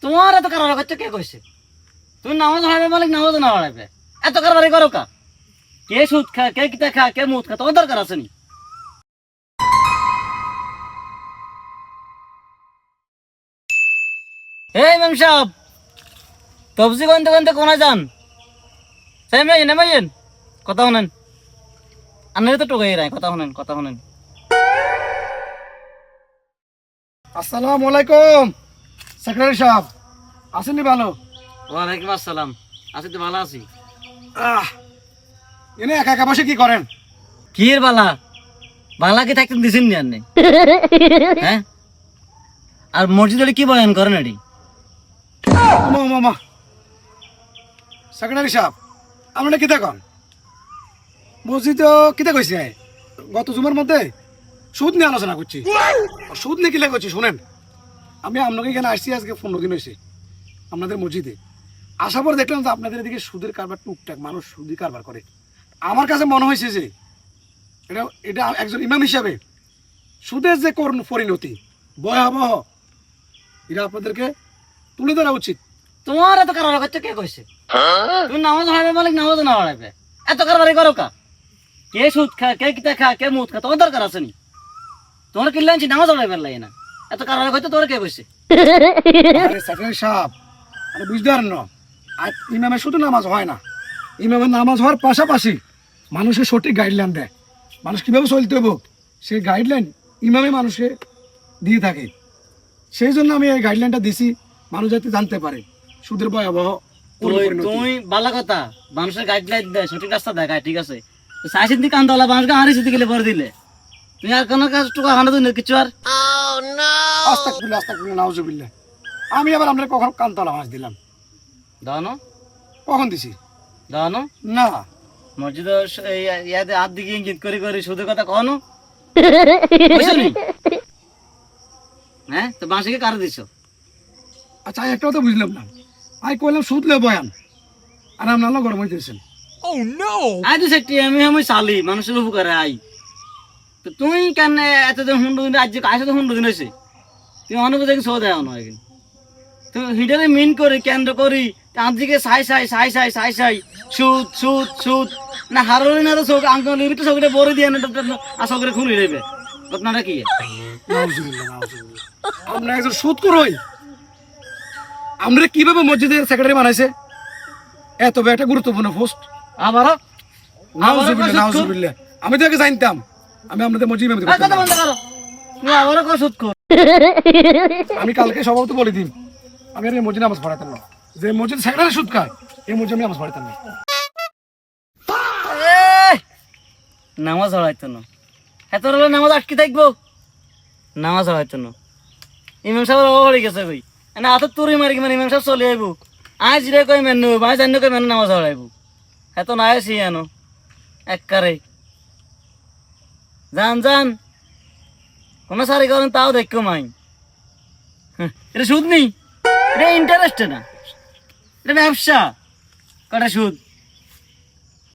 তোমার এত কারবার করছো কে কইছে? তুমি নামাজ হারাবে মালিক নামাজ না হারাবে, এত কারবারি করো কা? কে সুদ খা, কে কিতা খা, কে মুদ খা, তোমার দরকার আছে নি? এই ইমাম সাহেব, তবজি গনতে গনতে কোনা যান? সাইমেন নামাইন, কথা শুনেন। আন্নারে তো টোকাই রায়, কথা শুনেন, কথা শুনেন। আসসালামু আলাইকুম সেক্রেটারি সাহেব, আছেন নি ভালো? ওয়ালাইকুম আসসালাম, আছি তো ভালো আছি। এনে একা একা বসে কি করেন? কি এর বালা? বালা কি থাকতে দিছেন নি আন্নে? হ্যাঁ? আর মসজিদে কি বয়ান করেন এটি? মামা সেক্রেটারি সাহেব, আমরা কিতা কন মসজিদ কিতা কইছে? গত জুমার মধ্যে সুদ নিয়ে আলোচনা করছি। সুদ নিয়ে কিলা করছি শুনেন। আমি আপনাকে এখানে আসছি আজকে 15 দিন হয়েছে আপনাদের মসজিদে। আসার পর দেখলাম যে আপনাদের এদিকে সুদের কারবার টুকটাক মানুষ সুদি কারবার করে। আমার কাছে মনে হয়েছে যে এটা এটা একজন ইমাম হিসাবে সুদের যে পরিণতি ভয়াবহ, এটা আপনাদেরকে তুলে ধরা উচিত। তোমার এত কারবার করছো কে কইছে? তুমি নামাজ হারাবে মালিক নামাজ না হারাবে, এত কারবারি করো কা? কে সুদ খা, কে কিতা খা, কে মুদ খা, তোমার দরকার আছে নি? তোমার কিল্লা আনছি নামাজ হারাবে লাগে না, এত কারবারি করতে তোর কে কইছে? আরে সেক্রেটারি সাহেব, আরে বুঝতে পারেন না, আর ইমামের শুধু নামাজ হয় না, ইমামের নামাজ হওয়ার পাশাপাশি মানুষের সঠিক গাইডলাইন দেয়। মানুষ কীভাবে চলতে হবে সেই গাইডলাইন ইমামে মানুষকে দিয়ে থাকে। সেই জন্য আমি এই গাইডলাইনটা দিছি, মানুষ যাতে জানতে পারে সুদের ভয়াবহ পরিণতি। তুমি বালা কথা, মানুষের গাইডলাইন দেয়, সঠিক রাস্তা দেখায়, ঠিক আছে। সাইসিন দিকে আন্দোলা মানুষকে হারিয়ে দিতে গেলে ভরে দিলে তুমি আর কোনো কাজ টুকু হানা দিন কিছু আর। আস্তাগফিরুল্লাহ আস্তাগফিরুল্লাহ নাউজুবিল্লাহ। আমি আবার আমরা কখন কান্তলা মাছ দিলাম? দানো কখন দিছি? দানো না। মসজিদ ইয়াতে হাত দিকে ইঙ্গিত করে করে সুদের কথা কখনো? হ্যাঁ, তো বাঁশিকে কারো দিছ? আচ্ছা একটাও তো বুঝলাম না। আমি কইলাম সুদ লে বয়ান, আর আপনারা গরম হইতেছেন। আই তো সেটি আমি চালি মানুষের উপকারে আই। তো তুমি কেন এতদিন 15 দিন আজ আসে তো 15 দিন হয়েছে, তুমি অনেক দেখি শো দেওয়া নয়। তুমি হিটারে মিন করি কেন্দ্র করি আজকে সাই সাই সাই সাই সাই সাই সুদ সুদ সুদ না হারলি না তো চোখ আঙ্কল তো চোখটা বড় দিয়ে না আর চোখটা খুলে দেবে। ঘটনাটা কি? নাউজুবিল্লাহ নাউজুবিল্লাহ। আমরা একজন সুদ করই, আমরা কিভাবে মসজিদের সেক্রেটারি বানাইছে? এত বড় একটা গুরুত্বপূর্ণ পোস্ট। আবারও নাউজুবিল্লাহ নাউজুবিল্লাহ। আমি তো আগে জানতাম, আমি আপনাদের মসজিদ ইমামতি করতাম কথা না। বন্ধ করো, তুমি আবারও কো সুদ কর। আমি কালকে সবাই তো বলে দিন, আমি আর এই মসজিদে নামাজ পড়াতাম না। যে মসজিদ সেক্রেটারি সুদ খায় এই মসজিদে আমি নামাজ পড়াতাম না। নামাজ হড়াইতো না, এত হলে নামাজ আটকে থাকবো? নামাজ হড়াইতো না। ইমাম সাহেব হয়ে গেছে ভাই, না হাতে তুরি মারি মানে ইমাম সাহেব চলে আইব। আজ রে কই মেনু ভাই জানি কই মেনু নামাজ হড়াইব, এত না আসি আনো এককারে যান যান কোনো সারি করেন তাও দেখো মাই। এটা সুদ নেই, এটা ইন্টারেস্ট না, এটা ব্যবসা। কটা সুদ?